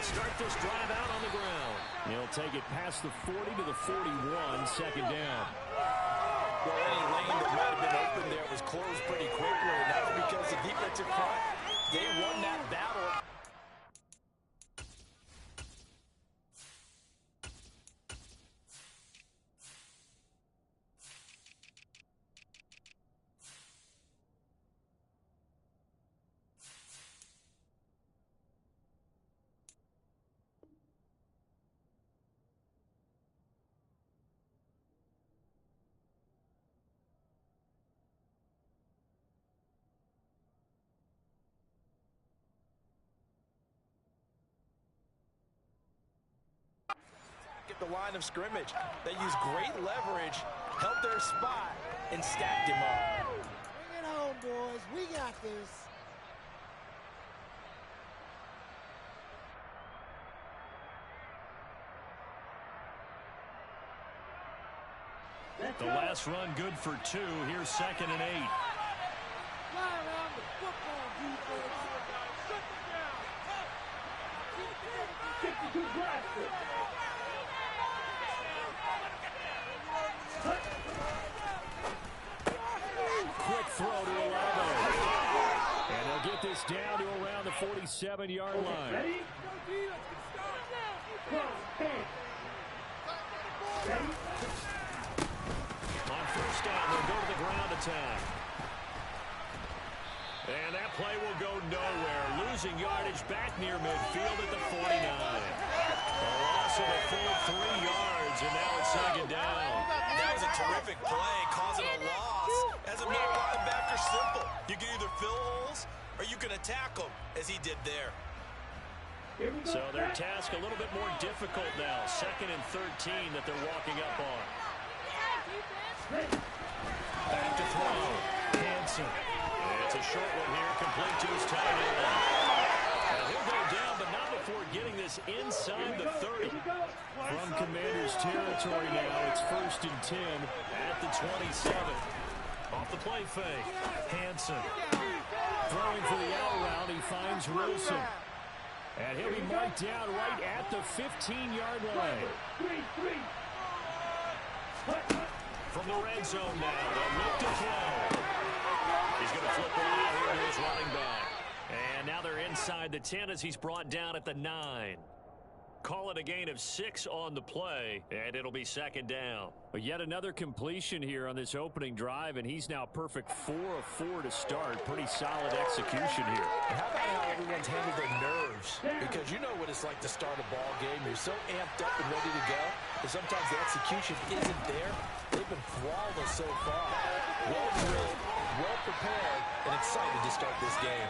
start this drive out on the ground. He'll take it past the 40 to the 41, second down. Well, any lane that might have been open there was closed pretty quickly, and that's because the defensive front, they won that battle. The line of scrimmage. They used great leverage, held their spot, and stacked him up. Bring it home, boys. We got this. The last run good for 2. Here's 2nd and 8. Fly around the football, defense. Quick throw to Olave. And they'll get this down to around the 47-yard line. Ready? On first down, they'll go to the ground attack. And that play will go nowhere. Losing yardage back near midfield at the 49. A loss of a full 3 yards, and now it's second down. That was a terrific play, causing a loss. As a middle linebacker, simple. You can either fill holes or you can attack them, as he did there. So their task a little bit more difficult now. 2nd and 13 that they're walking up on. Back to throw. Hanson. It's a short one here, complete to his tight end. And he'll go down, but not before getting this inside the 30. From Commanders territory now, it's 1st and 10 at the 27. Off the play fake. Hanson. Throwing for the out route, he finds Wilson. And he'll be marked down right at the 15-yard line. From the red zone now, they'll look to throw. He's going to flip it out here to his running back. And now they're inside the 10 as he's brought down at the 9. Call it a gain of 6 on the play, and it'll be second down. But yet another completion here on this opening drive, and he's now perfect 4 of 4 to start. Pretty solid execution here. How about how everyone's handled their nerves? Because you know what it's like to start a ball game. You're so amped up and ready to go, but sometimes the execution isn't there. They've been flawless so far. Well drilled, well prepared, and excited to start this game.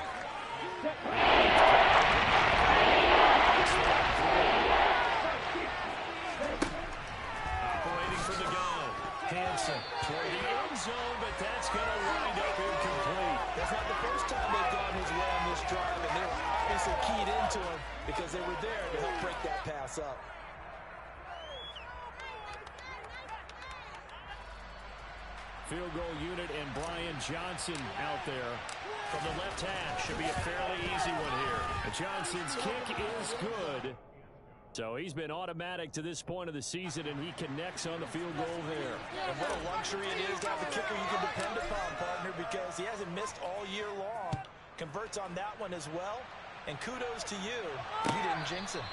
Operating from the gun. Hanson toward the end zone, but that's going to wind up incomplete. That's not the first time they've gone his way on this drive, and they were obviously keyed into him because they were there to help break that pass up. Field goal unit and Brian Johnson out there from the left hash. Should be a fairly easy one here. Johnson's kick is good. So he's been automatic to this point of the season, and he connects on the field goal there. And what a luxury it is to have a kicker you can depend upon, partner, because he hasn't missed all year long. Converts on that one as well. And kudos to you. You didn't jinx him.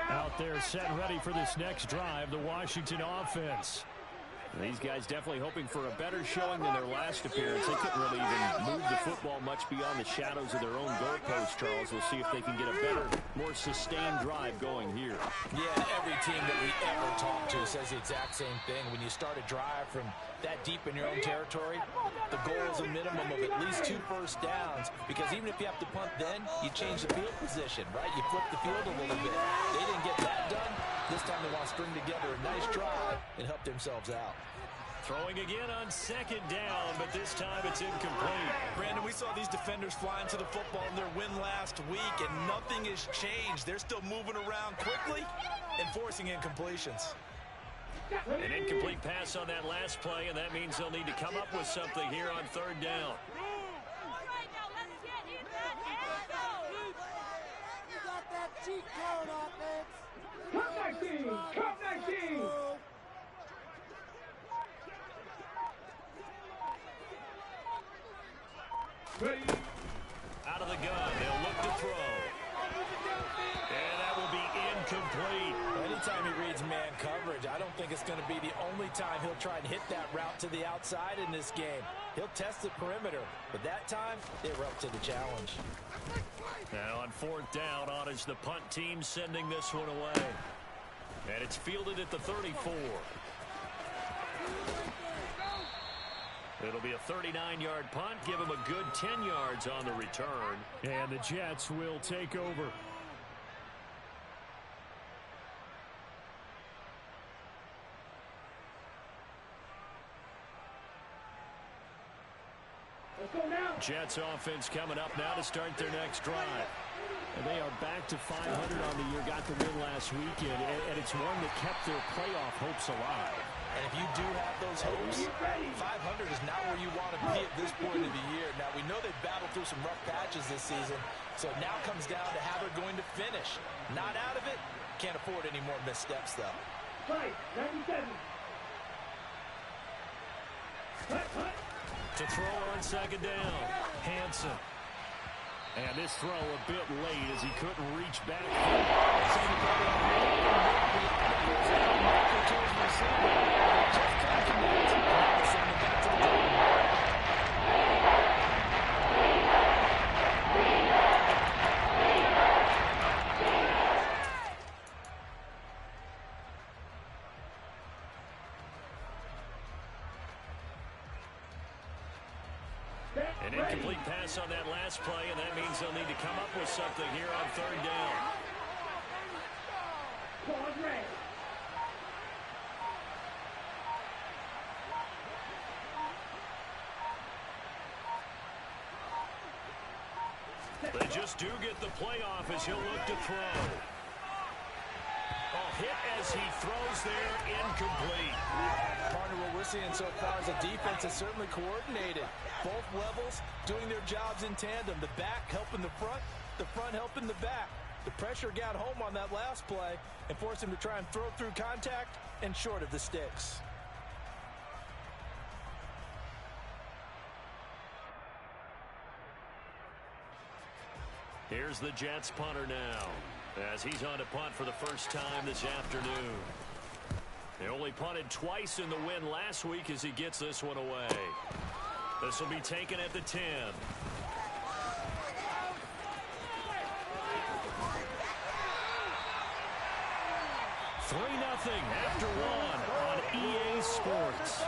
Out there set ready for this next drive, the Washington offense. These guys definitely hoping for a better showing than their last appearance. They couldn't really even move the football much beyond the shadows of their own goalpost, Charles. We'll see if they can get a better, more sustained drive going here. Yeah, every team that we ever talk to says the exact same thing. When you start a drive from that deep in your own territory, the goal is a minimum of at least 2 first downs, because even if you have to punt then, you change the field position, right? You flip the field a little bit. They didn't get that done. This time they want to string together a nice drive and help themselves out. Throwing again on second down, but this time it's incomplete. Brandon, we saw these defenders fly into the football in their win last week, and nothing has changed. They're still moving around quickly and forcing incompletions. An incomplete pass on that last play, and that means they'll need to come up with something here on third down. You got that cheat code, offense. Come 19! Come 19! Ready? Out of the gun, they'll look to throw. And that will be incomplete. Anytime he reads man coverage, I don't think it's going to be the only time he'll try and hit that route to the outside in this game. He'll test the perimeter, but that time, they were up to the challenge. Now on fourth down, on is the punt team sending this one away. And it's fielded at the 34. It'll be a 39-yard punt, give him a good 10 yards on the return. And the Jets will take over. Let's go now! Jets offense coming up now to start their next drive. And they are back to 500 on the year, got the win last weekend, and it's one that kept their playoff hopes alive. And if you do have those hopes, 500 is not where you want to be at this point of the year. Now, we know they've battled through some rough patches this season, so it now comes down to how they're going to finish. Not out of it, can't afford any more missteps, though. Fight! 97! To throw on second down, Hanson. And this throw a bit late as he couldn't reach back. An incomplete pass on that last play, and that means they'll need to come up with something here on third down. Pause red! They just do get the playoff as he'll look to throw. Oh, hit as he throws there, incomplete. Partner, what we're seeing so far is a defense that's certainly coordinated. Both levels doing their jobs in tandem. The back helping the front helping the back. The pressure got home on that last play and forced him to try and throw through contact and short of the sticks. Here's the Jets punter now, as he's on to punt for the first time this afternoon. They only punted twice in the win last week as he gets this one away. This will be taken at the 10. 3-0 after one on EA Sports.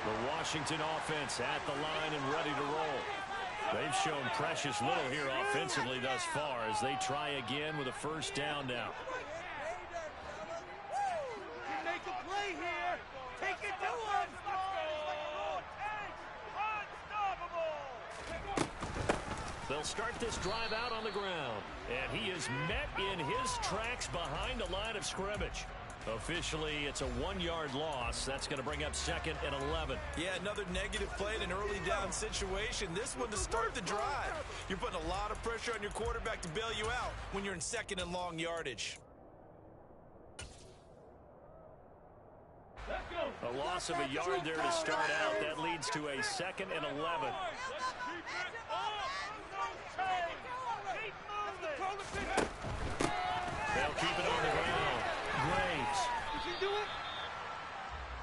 The Washington offense at the line and ready to roll. They've shown precious little here offensively thus far as they try again with a first down now. Make a play here. Take it to him. They'll start this drive out on the ground. And he is met in his tracks behind the line of scrimmage. Officially, it's a 1-yard loss. That's going to bring up 2nd and 11. Yeah, another negative play in an early down situation. This one to start the drive. You're putting a lot of pressure on your quarterback to bail you out when you're in 2nd and long yardage. A loss of a yard there to start out. That leads to a 2nd and 11. They'll keep it on the ground. Graves.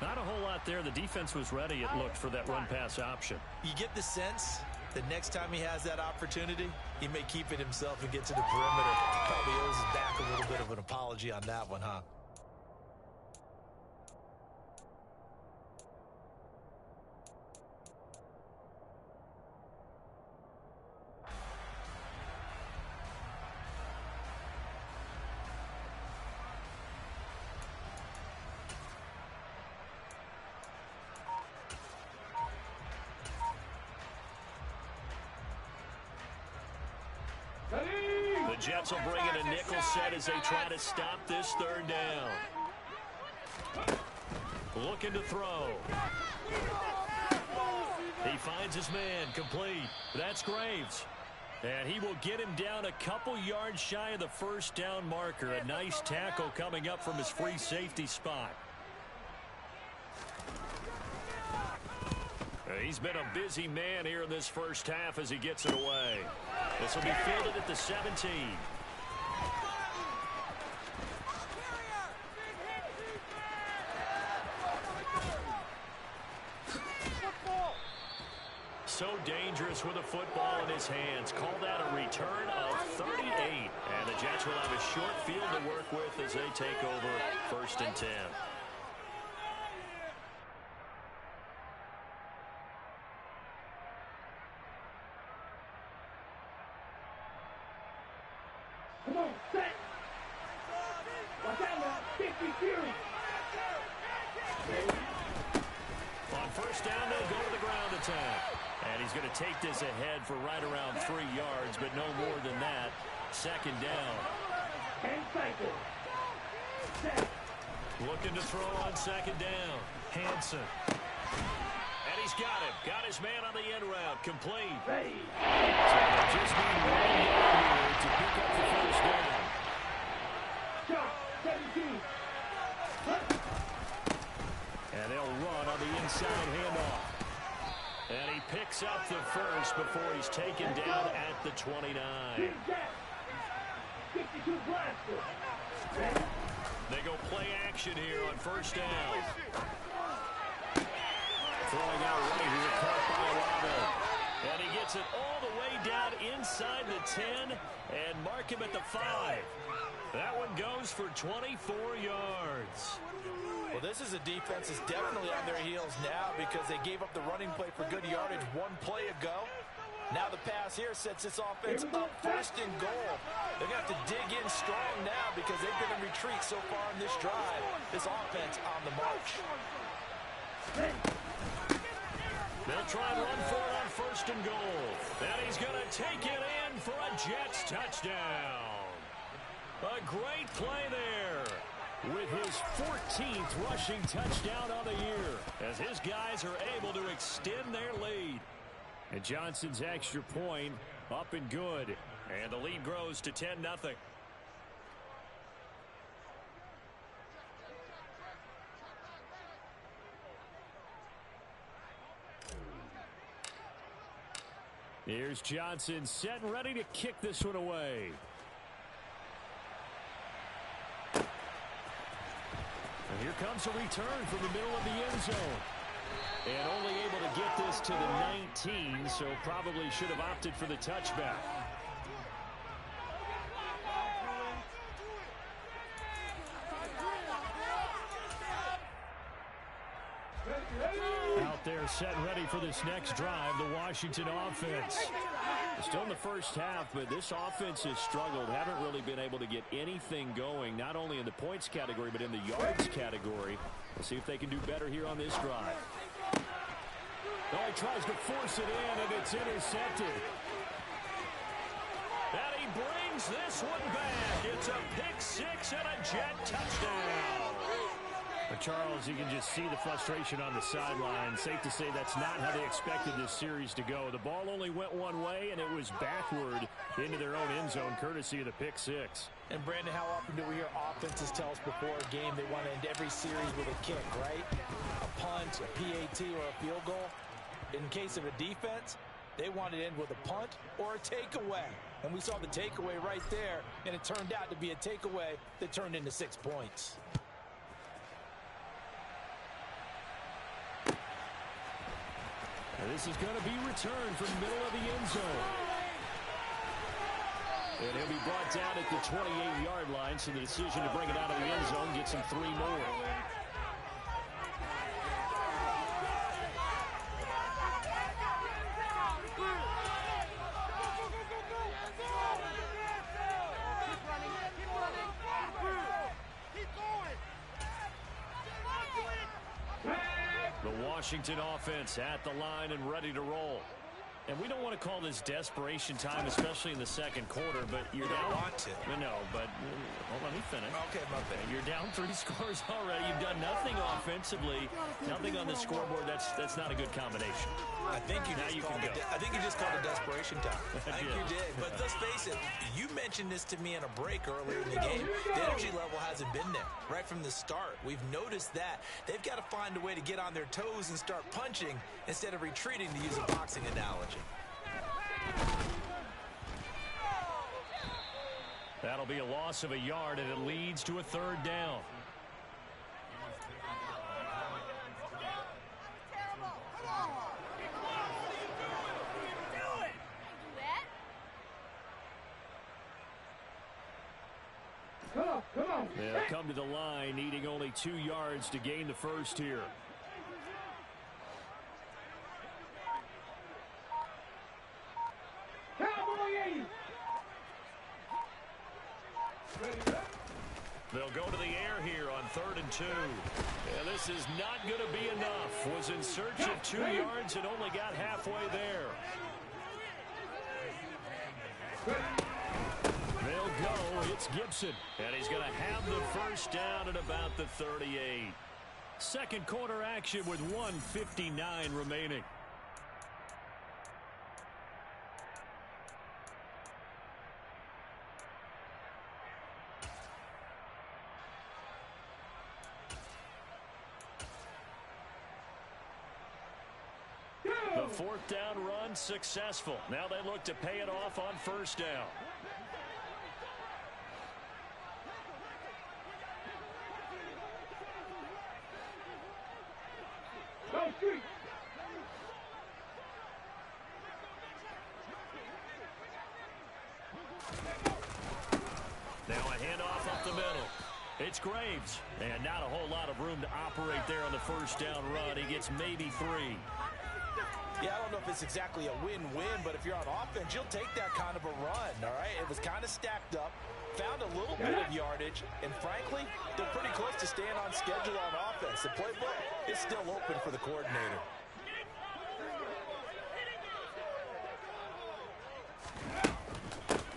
Not a whole lot there. The defense was ready, it looked, for that run-pass option. You get the sense that next time he has that opportunity, he may keep it himself and get to the perimeter. Probably owes his back a little bit of an apology on that one, huh? The Jets will bring in a nickel set as they try to stop this third down. Looking to throw. He finds his man, complete. That's Graves. And he will get him down a couple yards shy of the first down marker. A nice tackle coming up from his free safety spot. He's been a busy man here in this first half as he gets it away. This will be fielded at the 17. So dangerous with a football in his hands. Call that a return of 38. And the Jets will have a short field to work with as they take over 1st and 10. Come on, set. Watch out now. 50 Fury. On first down, they'll go to the ground attack. And he's going to take this ahead for right around 3 yards, but no more than that. 2nd down. And cycle. Set. Looking to throw on 2nd down. Hanson. And he's got him. Got his man on the end route. Complete. Ready. So they just need 1 yard here to pick up the first down. Shot. 17. And they'll run on the inside handoff. And he picks up the first before he's taken down at the 29. 52 blaster. Ready. They go play action here on first down. Throwing out right here, caught by Olave. And he gets it all the way down inside the 10 and mark him at the 5. That one goes for 24 yards. Well, this is a defense that's definitely on their heels now because they gave up the running play for good yardage 1 play ago. Now the pass here sets this offense up 1st and goal. They're going to have to dig in strong now because they've been in retreat so far in this drive. This offense on the march. They'll try and run for it on 1st and goal. And he's going to take it in for a Jets touchdown. A great play there with his 14th rushing touchdown on the year as his guys are able to extend their lead. And Johnson's extra point up and good. And the lead grows to 10-0. Here's Johnson set and ready to kick this one away. And here comes a return from the middle of the end zone. And only able to get this to the 19, so probably should have opted for the touchback. Out there set and ready for this next drive, the Washington offense. Still in the first half, but this offense has struggled. Haven't really been able to get anything going, not only in the points category, but in the yards category. We'll see if they can do better here on this drive. Oh, he tries to force it in, and it's intercepted. And he brings this one back. It's a pick six and a Jet touchdown. But Charles, you can just see the frustration on the sideline. Safe to say that's not how they expected this series to go. The ball only went one way, and it was backward into their own end zone, courtesy of the pick six. And, Brandon, how often do we hear offenses tell us before a game they want to end every series with a kick, right? A punt, a PAT, or a field goal. In case of a defense, they want to end with a punt or a takeaway. And we saw the takeaway right there, and it turned out to be a takeaway that turned into 6 points. And this is going to be returned from the middle of the end zone. And he'll be brought down at the 28-yard line, so the decision to bring it out of the end zone gets him 3 more. The Washington offense at the line and ready to roll. And we don't want to call this desperation time, especially in the second quarter, but you're down. Want to. No, but hold on, let me finish. Okay, my bad. You're down 3 scores already. You've done nothing offensively, nothing on the scoreboard. That's not a good combination. I think you just called it desperation time. I think you did. But let's face it, you mentioned this to me in a break earlier in the game. The energy level hasn't been there right from the start. We've noticed that. They've got to find a way to get on their toes and start punching instead of retreating, to use a boxing analogy. That'll be a loss of a yard, and it leads to a 3rd down. Come on. They'll come to the line, needing only 2 yards to gain the first here. They'll go to the air here on 3rd and 2. And this is not going to be enough. Was in search of 2 yards and only got halfway there. They'll go. It's Gibson. And he's going to have the first down at about the 38. Second quarter action with 1:59 remaining. The 4th down run successful. Now they look to pay it off on 1st down. Now a handoff up the middle. It's Graves. And not a whole lot of room to operate there on the 1st down run. He gets maybe 3. Yeah, I don't know if it's exactly a win-win, but if you're on offense, you'll take that kind of a run, all right? It was kind of stacked up, found a little bit of yardage, and frankly, they're pretty close to staying on schedule on offense. The playbook is still open for the coordinator.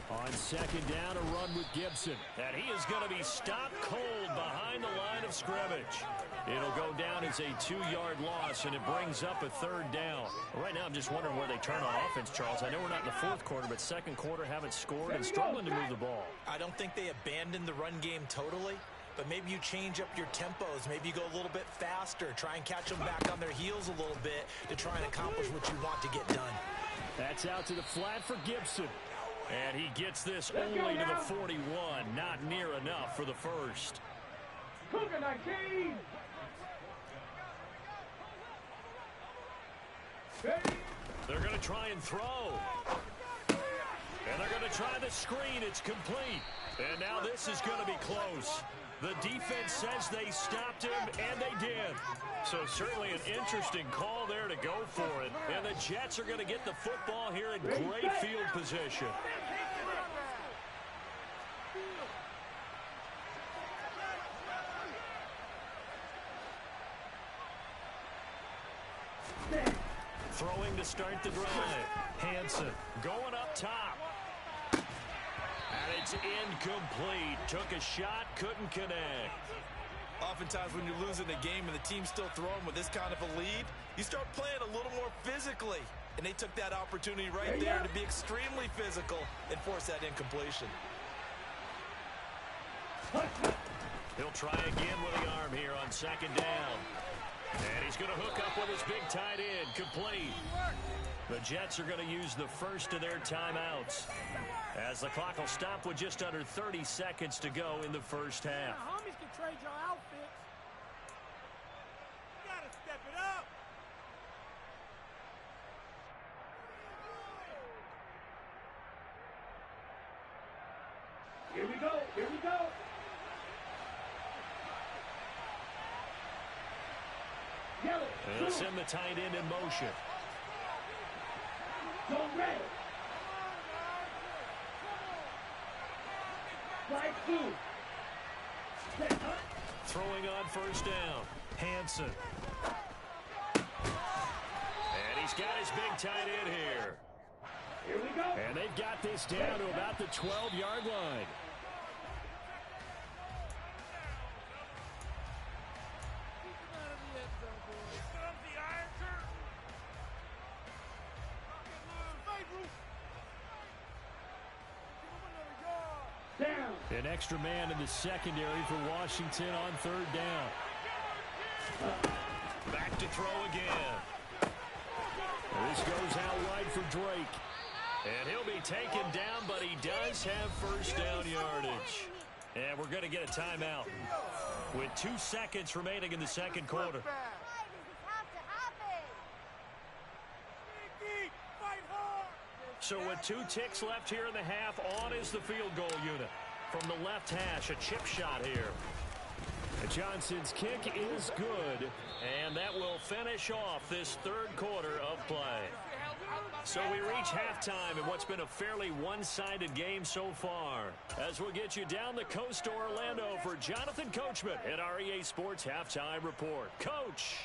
On 2nd down, a run with Gibson. And he is going to be stopped cold behind the line of scrimmage. It'll go down as a 2-yard loss, and it brings up a 3rd down. Right now, I'm just wondering where they turn on offense, Charles. I know we're not in the 4th quarter, but second quarter haven't scored and struggling to move the ball. I don't think they abandoned the run game totally, but maybe you change up your tempos. Maybe you go a little bit faster, try and catch them back on their heels a little bit to try and accomplish what you want to get done. That's out to the flat for Gibson. And he gets this only to the 41. Not near enough for the first. They're going to try and throw. And they're going to try the screen. It's complete. And now this is going to be close. The defense says they stopped him, and they did. So certainly an interesting call there to go for it. And the Jets are going to get the football here in great field position. Throwing to start the drive. Hansen going up top. And it's incomplete. Took a shot, couldn't connect. Oftentimes when you're losing a game and the team's still throwing with this kind of a lead, you start playing a little more physically. And they took that opportunity right there to be extremely physical and force that incompletion. He'll try again with the arm here on 2nd down. And he's going to hook up with his big tight end. Complete. The Jets are going to use the first of their timeouts, as the clock will stop with just under 30 seconds to go in the first half. Homies can trade your outfits. You gotta step it up. Here we go. Here we go. Yellow. And they'll send the tight end in motion. Zone red. Flag 2. Set up. Throwing on first down. Hansen. And he's got his big tight end here. Here we go. And they've got this down to about the 12-yard line. Down. An extra man in the secondary for Washington on third down. Back to throw again. This goes out wide for Drake. And he'll be taken down, but he does have first down yardage. And we're going to get a timeout with 2 seconds remaining in the second quarter. So with 2 ticks left here in the half, on is the field goal unit. From the left hash, a chip shot here. Johnson's kick is good, and that will finish off this third quarter of play. So we reach halftime in what's been a fairly one-sided game so far. As we'll get you down the coast to Orlando for Jonathan Coachman at our EA Sports Halftime Report. Coach!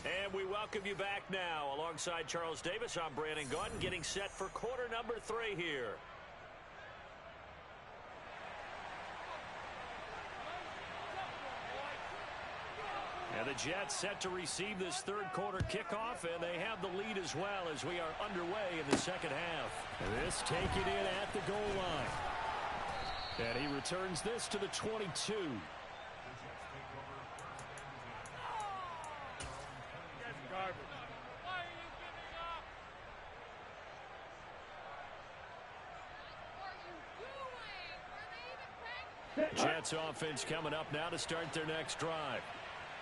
And we welcome you back now. Alongside Charles Davis, I'm Brandon Gaudin, getting set for quarter number 3 here. And the Jets set to receive this third quarter kickoff, and they have the lead as well as we are underway in the second half. This taken in at the goal line. And he returns this to the 22. Jets offense coming up now to start their next drive.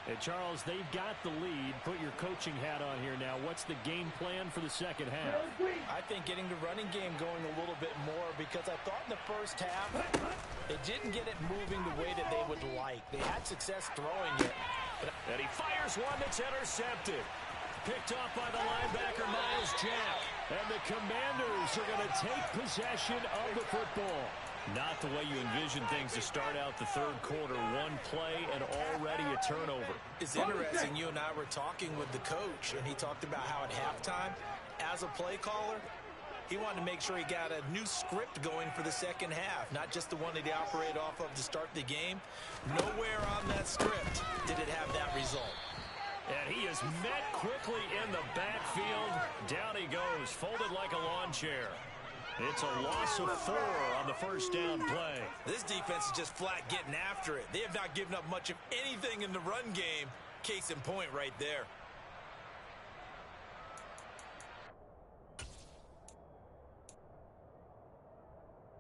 And Charles, they've got the lead. Put your coaching hat on here now. What's the game plan for the second half? I think getting the running game going a little bit more, because I thought in the first half they didn't get it moving the way that they would like. They had success throwing it. And he fires one that's intercepted. Picked off by the linebacker, Miles Jack. And the Commanders are going to take possession of the football. Not the way you envision things to start out the third quarter. One play and already a turnover. It's interesting. You and I were talking with the coach, and he talked about how at halftime, as a play caller, he wanted to make sure he got a new script going for the second half, not just the one that he operated off of to start the game. Nowhere on that script did it have that result. And he is met quickly in the backfield. Down he goes, folded like a lawn chair. It's a loss of 4 on the first down play. This defense is just flat getting after it. They have not given up much of anything in the run game. Case in point right there.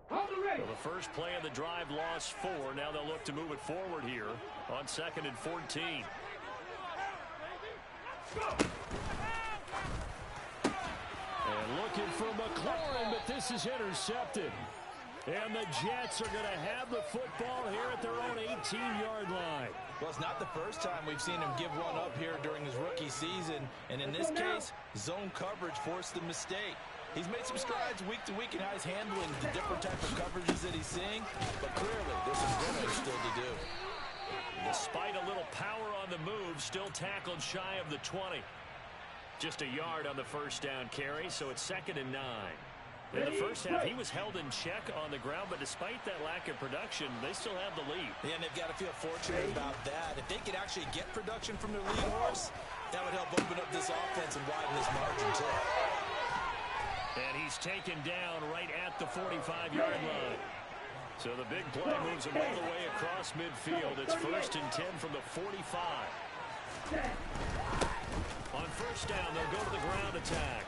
Well, the first play of the drive lost 4. Now they'll look to move it forward here on 2nd and 14. And looking for McLaurin, but this is intercepted. And the Jets are going to have the football here at their own 18-yard line. Well, it's not the first time we've seen him give one up here during his rookie season. And in this case, zone coverage forced the mistake. He's made some strides week to week in how he's handling the different type of coverages that he's seeing. But clearly, there's some growing still to do. Despite a little power on the move, still tackled shy of the 20. Just a yard on the first down carry, so it's 2nd and 9. In the first half, he was held in check on the ground, but despite that lack of production, they still have the lead. Yeah, and they've got to feel fortunate about that. If they could actually get production from their lead horse, that would help open up this offense and widen this margin, too. And he's taken down right at the 45-yard line. So the big play moves him all the way across midfield. It's 1st and 10 from the 45. On first down, they'll go to the ground attack.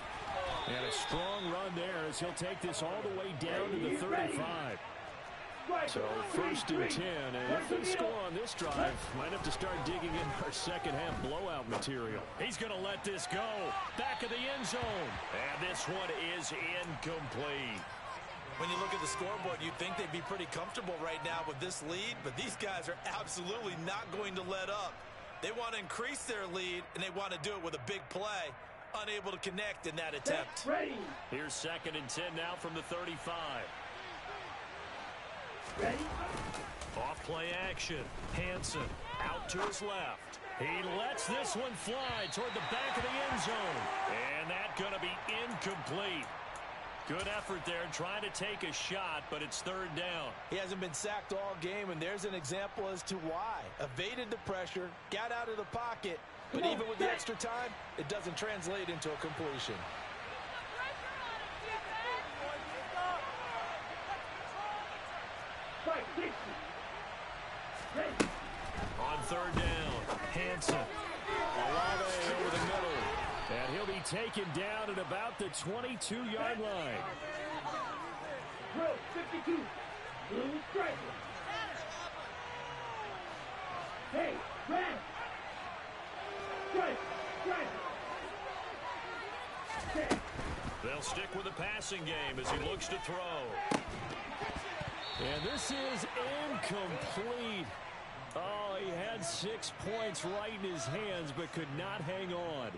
And a strong run there as he'll take this all the way down to the 35. So first and 10, and if they score on this drive, might have to start digging in our second half blowout material. He's going to let this go. Back of the end zone. And this one is incomplete. When you look at the scoreboard, you'd think they'd be pretty comfortable right now with this lead, but these guys are absolutely not going to let up. They want to increase their lead, and they want to do it with a big play. Unable to connect in that attempt. Here's second and 10 now from the 35. Ready? Off play action. Hansen out to his left. He lets this one fly toward the back of the end zone. And that's going to be incomplete. Good effort there trying to take a shot, but it's third down. He hasn't been sacked all game, and there's an example as to why. Evaded the pressure, got out of the pocket, but even with the extra time, it doesn't translate into a completion. On third down, Hansen. Olave over the middle. And he'll be taken down at about the 22-yard line. Drill 52. Blue striker. Hey, red. Strike. Strike. They'll stick with the passing game as he looks to throw. And this is incomplete. Oh, he had 6 points right in his hands, but could not hang on.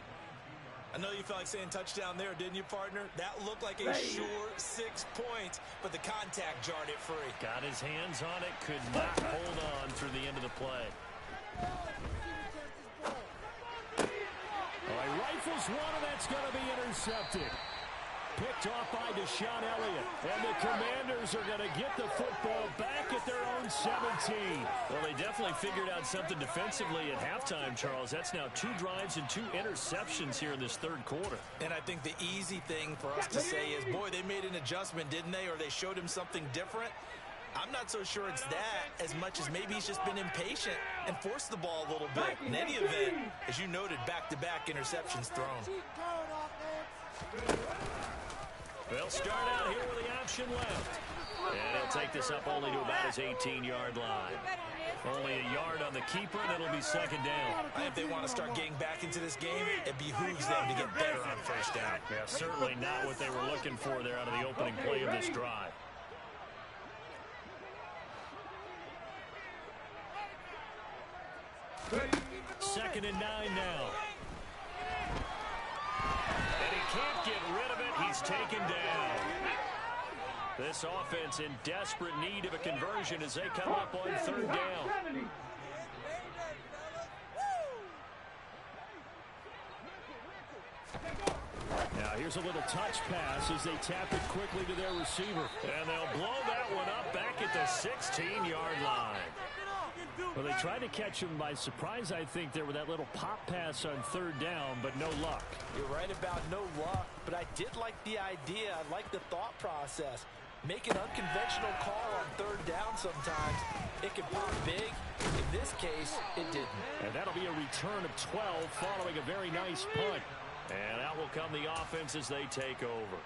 I know you felt like saying touchdown there, didn't you, partner? That looked like a sure 6 points, but the contact jarred it free. Got his hands on it, could not hold on through the end of the play. Oh, he rifles one, and that's going to be intercepted. Picked off by Deshaun Elliott. And the Commanders are going to get the football back at their own 17. Well, they definitely figured out something defensively at halftime, Charles. That's now 2 drives and 2 interceptions here in this third quarter. And I think the easy thing for us to say is, boy, they made an adjustment, didn't they? Or they showed him something different. I'm not so sure it's that as much as maybe he's just been impatient and forced the ball a little bit. In any event, as you noted, back-to-back interceptions thrown. They'll start out here with the option left. And he'll take this up only to about his 18-yard line. Only a yard on the keeper, and it'll be second down. If they want to start getting back into this game, it behooves them to get better on first down. Yeah, certainly not what they were looking for there out of the opening play of this drive. Second and 9 now. And he can't get rid of it. He's taken down. This offense in desperate need of a conversion as they come up on third down. Now here's a little touch pass as they tap it quickly to their receiver. And they'll blow that one up back at the 16-yard line. Well, they tried to catch him by surprise, I think, there with that little pop pass on third down, but no luck. You're right about no luck, but I did like the idea. I like the thought process. Make an unconventional call on third down sometimes. It can pop big. In this case, it didn't. And that'll be a return of 12 following a very nice punt. And out will come the offense as they take over.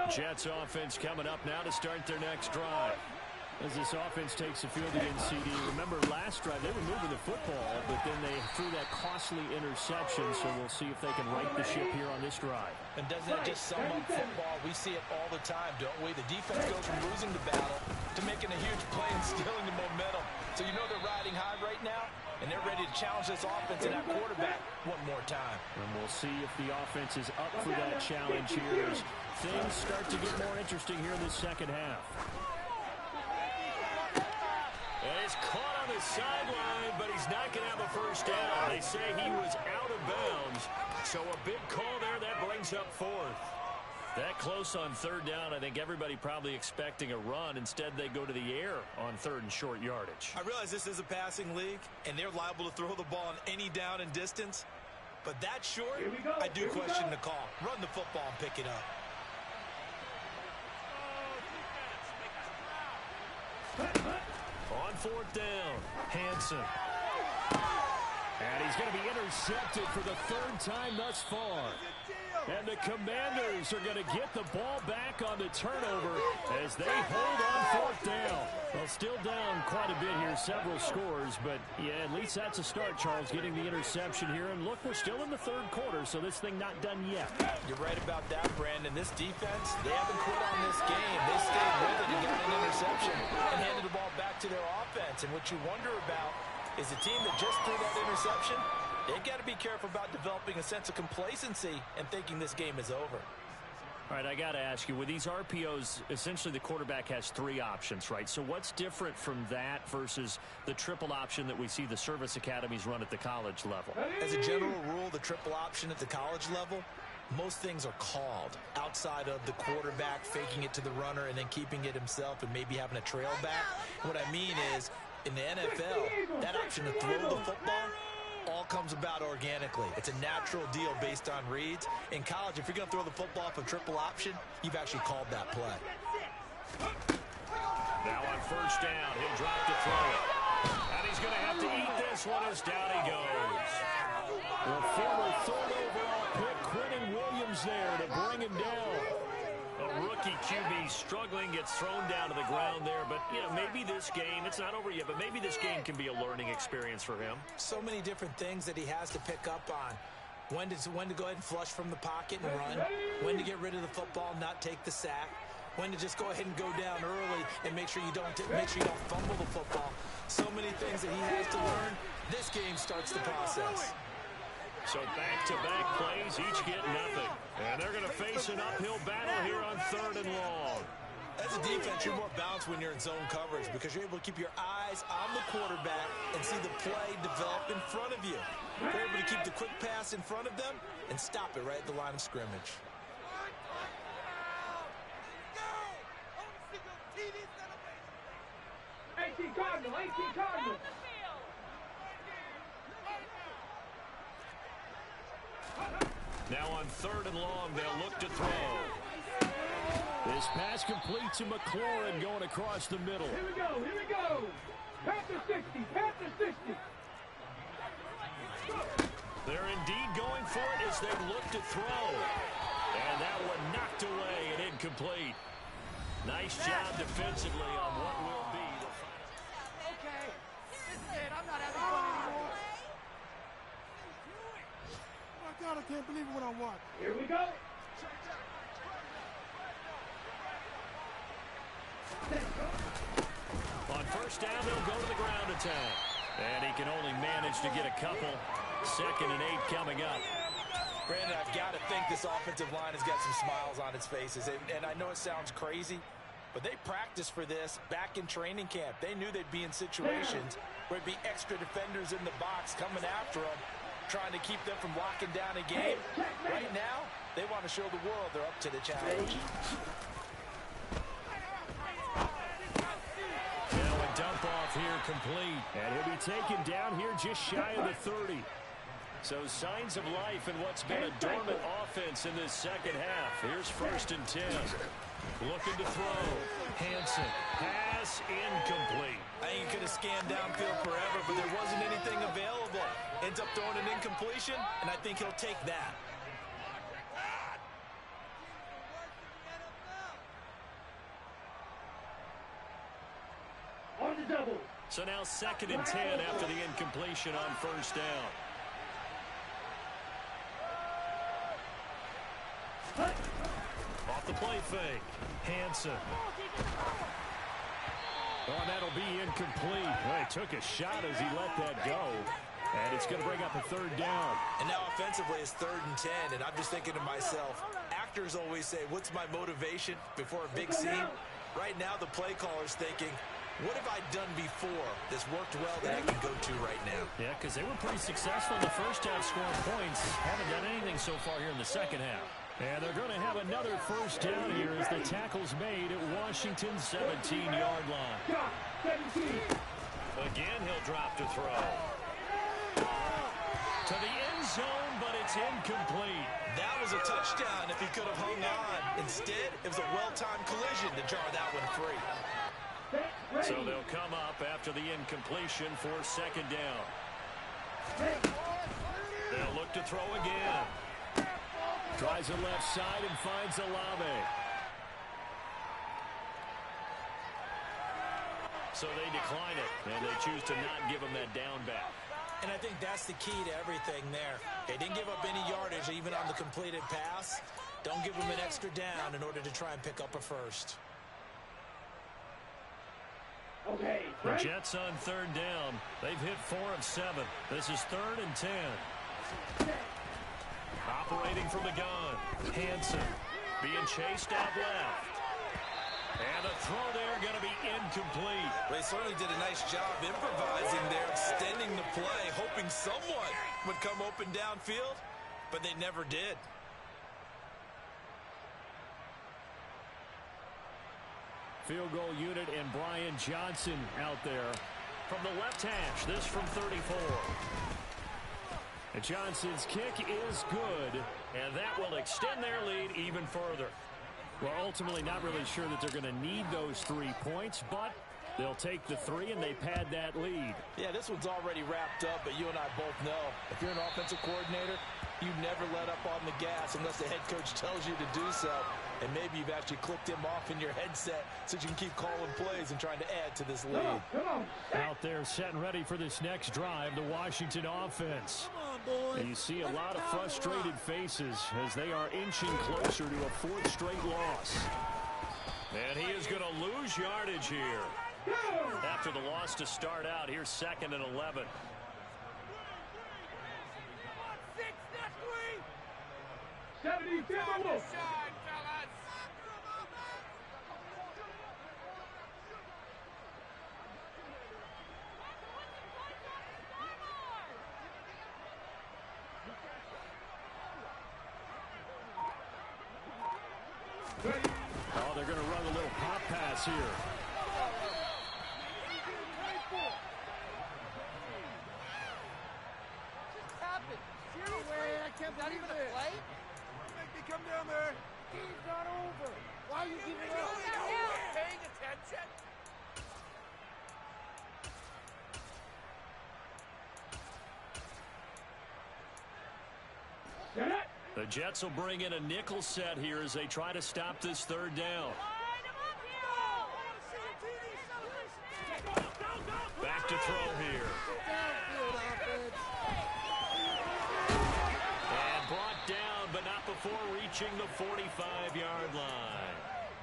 Jets offense coming up now to start their next drive. As this offense takes the field again, CD. Remember last drive, they were moving the football, but then they threw that costly interception, so we'll see if they can right the ship here on this drive. And doesn't that just sum up football? We see it all the time, don't we? The defense goes from losing the battle to making a huge play and stealing the momentum. So you know they're riding high right now, and they're ready to challenge this offense and that quarterback one more time. And we'll see if the offense is up for that challenge here as things start to get more interesting here in the second half. And he's caught on the sideline, but he's not going to have a first down. They say he was out of bounds, so a big call there that brings up fourth. That close on third down, I think everybody probably expecting a run. Instead, they go to the air on third and short yardage. I realize this is a passing league, and they're liable to throw the ball on any down and distance. But that short, I do question the call. Run the football and pick it up. On fourth down, Hansen. And he's going to be intercepted for the third time thus far. And the Commanders are going to get the ball back on the turnover as they hold on fourth down. Well, still down quite a bit here, several scores. But, yeah, at least that's a start, Charles, getting the interception here. And, look, we're still in the third quarter, so this thing not done yet. You're right about that, Brandon. This defense, they haven't quit on this game. They stayed with it and got an interception and handed the ball back to their offense. And what you wonder about is the team that just threw that interception, they've got to be careful about developing a sense of complacency and thinking this game is over. All right, I got to ask you, with these RPOs, essentially the quarterback has three options, right? So what's different from that versus the triple option that we see the service academies run at the college level? As a general rule, the triple option at the college level, most things are called outside of the quarterback faking it to the runner and then keeping it himself and maybe having a trail back. What I mean is, in the NFL, that option to throw the football all comes about organically. It's a natural deal based on reads. In college, if you're going to throw the football off a triple option, you've actually called that play. Now on first down, he'll drop to throw it. And he's going to have to eat this one as down he goes. The former third overall pick, Quentin Williams there to bring him down. A rookie QB struggling, gets thrown down to the ground there. But, you know, maybe this game, it's not over yet, but maybe this game can be a learning experience for him. So many different things that he has to pick up on. When to go ahead and flush from the pocket and run. When to get rid of the football and not take the sack. When to just go ahead and go down early and make sure you don't fumble the football. So many things that he has to learn. This game starts the process. So back-to-back plays, each get nothing. And they're going to face an uphill battle here on third and long. As a defense, you're more balanced when you're in zone coverage because you're able to keep your eyes on the quarterback and see the play develop in front of you. You're able to keep the quick pass in front of them and stop it right at the line of scrimmage. 18 Cardinal, 18 Cardinal. Now on third and long, they'll look to throw. This pass complete to McLaurin going across the middle. Here we go, here we go. Panther 60, Panther 60. They're indeed going for it as they look to throw. And that one knocked away and incomplete. Nice job defensively on what will be the final. Okay, this is it. I'm not having fun anymore. Oh my God, I can't believe it when I watch. Here we go. On first down, they'll go to the ground attack. And he can only manage to get a couple. 2nd and 8 coming up. Brandon, I've got to think this offensive line has got some smiles on its faces. And I know it sounds crazy, but they practiced for this back in training camp. They knew they'd be in situations where it'd be extra defenders in the box coming after them, trying to keep them from locking down a game. Right now, they want to show the world they're up to the challenge. Now a dump off here complete. And he'll be taken down here just shy of the 30. So signs of life in what's been a dormant offense in this second half. Here's 1st and 10. Looking to throw. Hansen. Pass incomplete. I think he could have scanned downfield forever, but there wasn't anything available. Ends up throwing an incompletion, and I think he'll take that. On the double. So now 2nd and 10 after the incompletion on first down. Off the play fake. Hansen. Oh, that'll be incomplete. Well, he took a shot as he let that go. And it's going to bring up a 3rd down. And now offensively it's 3rd and 10, and I'm just thinking to myself, actors always say, what's my motivation before a big scene? Right now the play caller's thinking, what have I done before that's worked well that I can go to right now? Yeah, because they were pretty successful in the first half scoring points. Haven't done anything so far here in the second half. And they're going to have another first down here as the tackle's made at Washington's 17-yard line. Again, he'll drop to throw. To the end zone, but it's incomplete. That was a touchdown if he could have hung on. Instead, it was a well-timed collision to jar that one free. So they'll come up after the incompletion for second down. They'll look to throw again. Tries the left side and finds Olave. So they decline it, and they choose to not give him that down back. And I think that's the key to everything there. They didn't give up any yardage even on the completed pass. Don't give them an extra down in order to try and pick up a first. Okay, the Jets on third down. They've hit 4 of 7. This is 3rd and 10. Operating from the gun. Hansen being chased out left. And the throw there going to be incomplete. They certainly did a nice job improvising there, extending the play, hoping someone would come open downfield, but they never did. Field goal unit and Brian Johnson out there from the left hash. This from 34. And Johnson's kick is good, and that will extend their lead even further. Well, ultimately not really sure that they're going to need those 3 points, but they'll take the 3 and they pad that lead. Yeah, this one's already wrapped up, but you and I both know if you're an offensive coordinator, you never let up on the gas unless the head coach tells you to do so. And maybe you've actually clicked him off in your headset so you can keep calling plays and trying to add to this lead. Out there setting ready for this next drive, the Washington offense. And you see a lot of frustrated faces as they are inching closer to a 4th straight loss. And he is going to lose yardage here. After the loss to start out, here's 2nd and 11. 70-50. Oh, they're going to run a little pop pass here. Not even a play? Make me come down there. Game's not over. Why are you giving up? Paying attention? The Jets will bring in a nickel set here as they try to stop this 3rd down. Back to throw here. And brought down, but not before reaching the 45-yard line.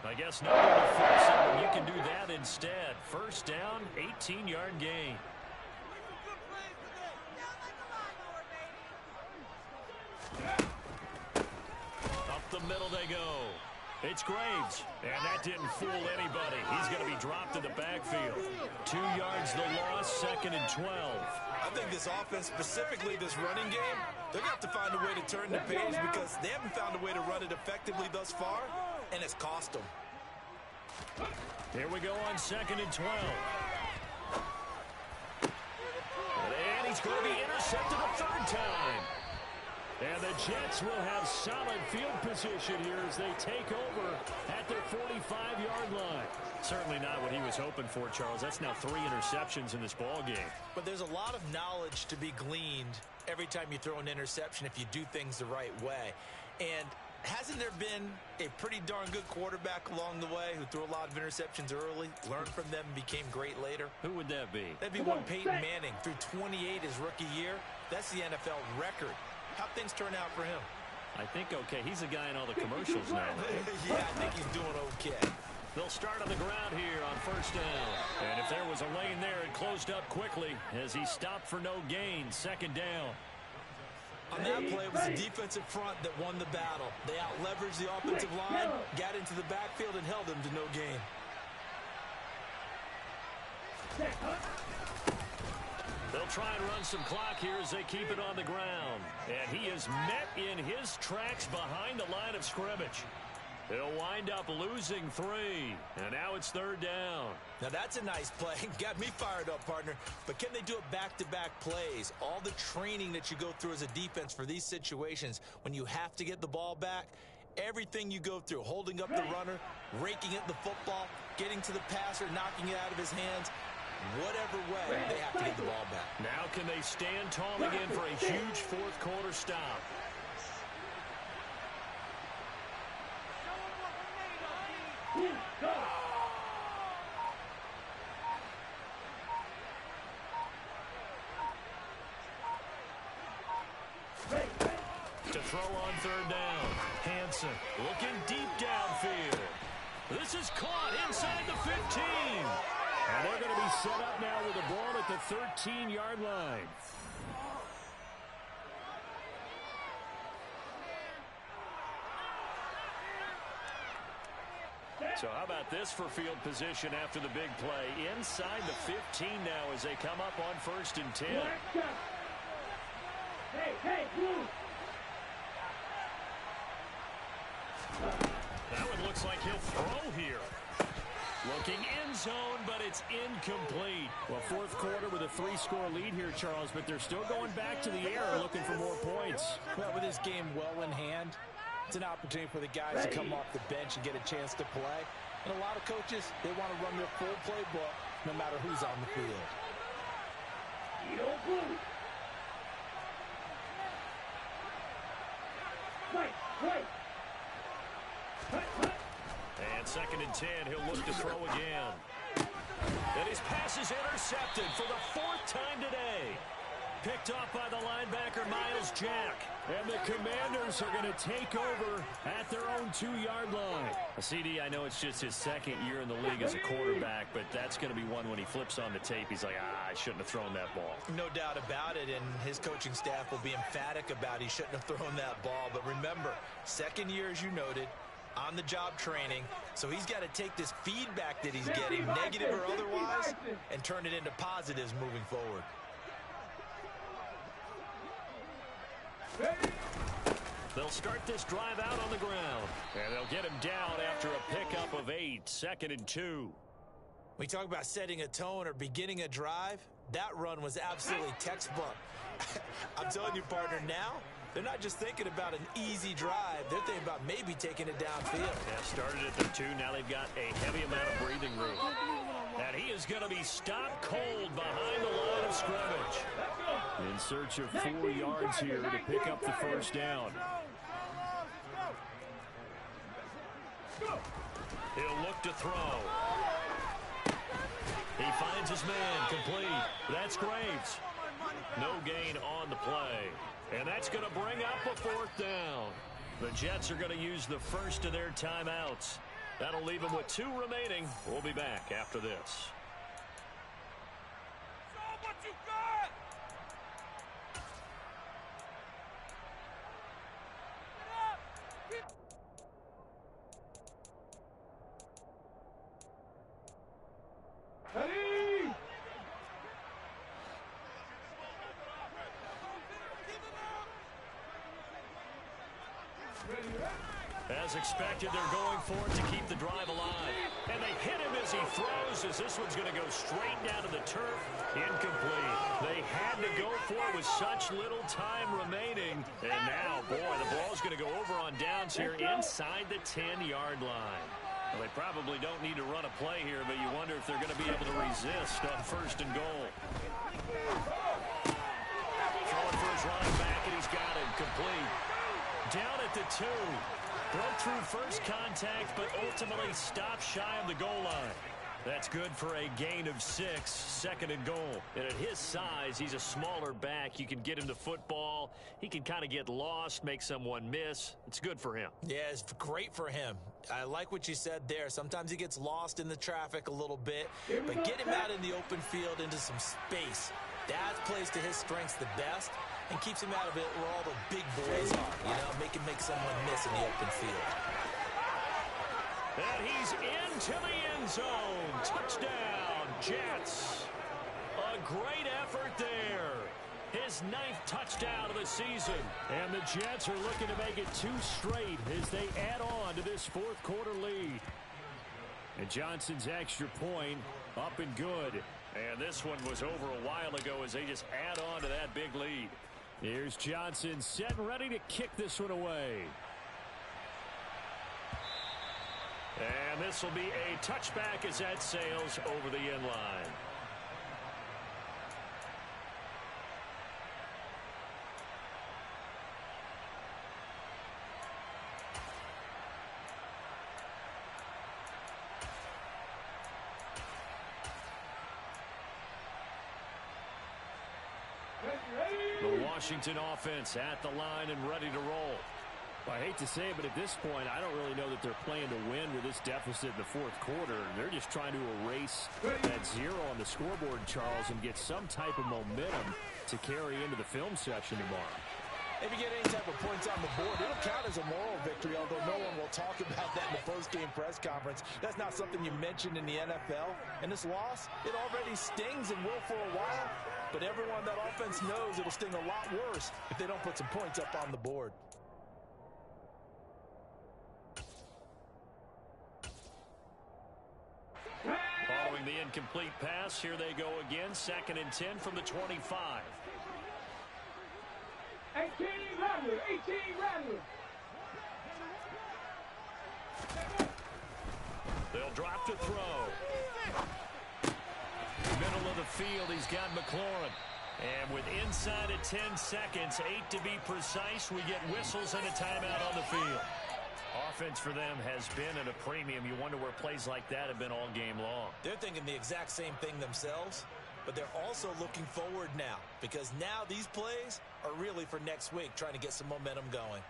I guess not going to force it when you can do that instead. First down, 18-yard gain. Up the middle they go. It's Graves, and that didn't fool anybody. He's going to be dropped in the backfield. 2 yards the loss, 2nd and 12. I think this offense, specifically this running game, they're going to have to find a way to turn the page because they haven't found a way to run it effectively thus far, and it's cost them. Here we go on 2nd and 12. And he's going to be intercepted a 3rd time. And the Jets will have solid field position here as they take over at their 45-yard line. Certainly not what he was hoping for, Charles. That's now 3 interceptions in this ball game. But there's a lot of knowledge to be gleaned every time you throw an interception if you do things the right way. And hasn't there been a pretty darn good quarterback along the way who threw a lot of interceptions early, learned from them, and became great later? Who would that be? That'd be one Peyton Manning. Threw 28 his rookie year. That's the NFL record. How'd things turn out for him? I think okay. He's a guy in all the commercials now. Yeah, I think he's doing okay. They'll start on the ground here on 1st down. And if there was a lane there, it closed up quickly as he stopped for no gain. 2nd down. On that play, it was the defensive front that won the battle. They out-leveraged the offensive line, got into the backfield, and held them to no gain. They'll try and run some clock here as they keep it on the ground. And he is met in his tracks behind the line of scrimmage. He'll wind up losing 3. And now it's 3rd down. Now that's a nice play. Got me fired up, partner. But can they do it back-to-back plays? All the training that you go through as a defense for these situations, when you have to get the ball back, everything you go through, holding up the runner, raking at the football, getting to the passer, knocking it out of his hands, whatever way, they have to get the ball back. Now can they stand tall again for a huge fourth-quarter stop? To throw on 3rd down. Hansen looking deep downfield. This is caught inside the 15. And they're going to be set up now with the ball at the 13-yard line. So how about this for field position after the big play? Inside the 15 now as they come up on 1st and 10. Hey, move. That one looks like he'll throw here. Looking end zone, but it's incomplete. Well, 4th quarter with a 3-score lead here, Charles, but they're still going back to the air looking for more points. Well, with this game well in hand, it's an opportunity for the guys to come off the bench and get a chance to play. And a lot of coaches, they want to run their full playbook no matter who's on the field. And 2nd and 10, he'll look to throw again. And his pass is intercepted for the 4th time today. Picked off by the linebacker, Myles Jack. And the Commanders are going to take over at their own 2-yard line. CD, I know it's just his 2nd year in the league as a quarterback, but that's going to be one when he flips on the tape. He's like, I shouldn't have thrown that ball. No doubt about it, and his coaching staff will be emphatic about he shouldn't have thrown that ball. But remember, 2nd year, as you noted, on-the-job training, so he's got to take this feedback that he's getting, negative or otherwise, and turn it into positives moving forward. They'll start this drive out on the ground, and they'll get him down after a pickup of 8, 2nd and 2. We talk about setting a tone or beginning a drive. That run was absolutely textbook. I'm telling you, partner, now they're not just thinking about an easy drive. They're thinking about maybe taking it downfield. Yeah, started at the 2. Now they've got a heavy amount of breathing room. And he is going to be stopped cold behind the line of scrimmage. In search of 4 yards here to pick up the 1st down. He'll look to throw. He finds his man, complete. That's Graves. No gain on the play. And that's going to bring up a 4th down. The Jets are going to use the first of their timeouts. That'll leave them with 2 remaining. We'll be back after this. Show what you got! Ready? As expected, they're going for it to keep the drive alive. And they hit him as he throws, as this one's going to go straight down to the turf. Incomplete. They had to go for it with such little time remaining. And now, boy, the ball's going to go over on downs here inside the 10-yard line. Well, they probably don't need to run a play here, but you wonder if they're going to be able to resist on 1st and goal. Throwing for his running back, and he's got it complete. Down at the 2. Broke through first contact, but ultimately stopped shy of the goal line. That's good for a gain of 6, 2nd and goal. And at his size, he's a smaller back. You can get him the football. He can kind of get lost, make someone miss. It's good for him. Yeah, it's great for him. I like what you said there. Sometimes he gets lost in the traffic a little bit, but get him out in the open field into some space. That plays to his strengths the best and keeps him out of it where all the big boys are, you know, make someone miss in the open field. And he's into the end zone. Touchdown, Jets. A great effort there. His 9th touchdown of the season. And the Jets are looking to make it 2 straight as they add on to this 4th quarter lead. And Johnson's extra point up and good. And this one was over a while ago as they just add on to that big lead. Here's Johnson set and ready to kick this one away. And this will be a touchback as that sails over the end line. The Washington offense at the line and ready to roll. I hate to say it, but at this point, I don't really know that they're playing to win with this deficit in the 4th quarter. They're just trying to erase that 0 on the scoreboard, Charles, and get some type of momentum to carry into the film session tomorrow. If you get any type of points on the board, it'll count as a moral victory, although no one will talk about that in the post-game press conference. That's not something you mentioned in the NFL. And this loss, it already stings and will for a while. But everyone on that offense knows it'll sting a lot worse if they don't put some points up on the board. Following the incomplete pass, here they go again. 2nd and 10 from the 25. 18 Rattler, 18 Rattler. They'll drop to throw. Middle of the field, he's got McLaurin. And with inside of 10 seconds, 8 to be precise, we get whistles and a timeout on the field. Offense for them has been at a premium. You wonder where plays like that have been all game long. They're thinking the exact same thing themselves, but they're also looking forward now because now these plays are really for next week, trying to get some momentum going.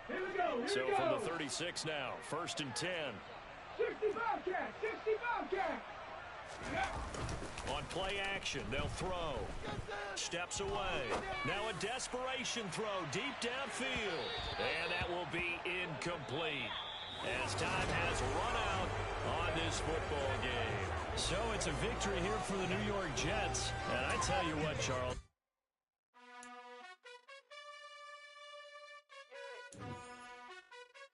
Here we go. So from the 36 now, 1st and 10. 60 Bobcat, 60 Bobcat. On play action, they'll throw. Steps away. Now a desperation throw deep downfield. And that will be incomplete as time has run out on this football game. So it's a victory here for the New York Jets. And I tell you what, Charles.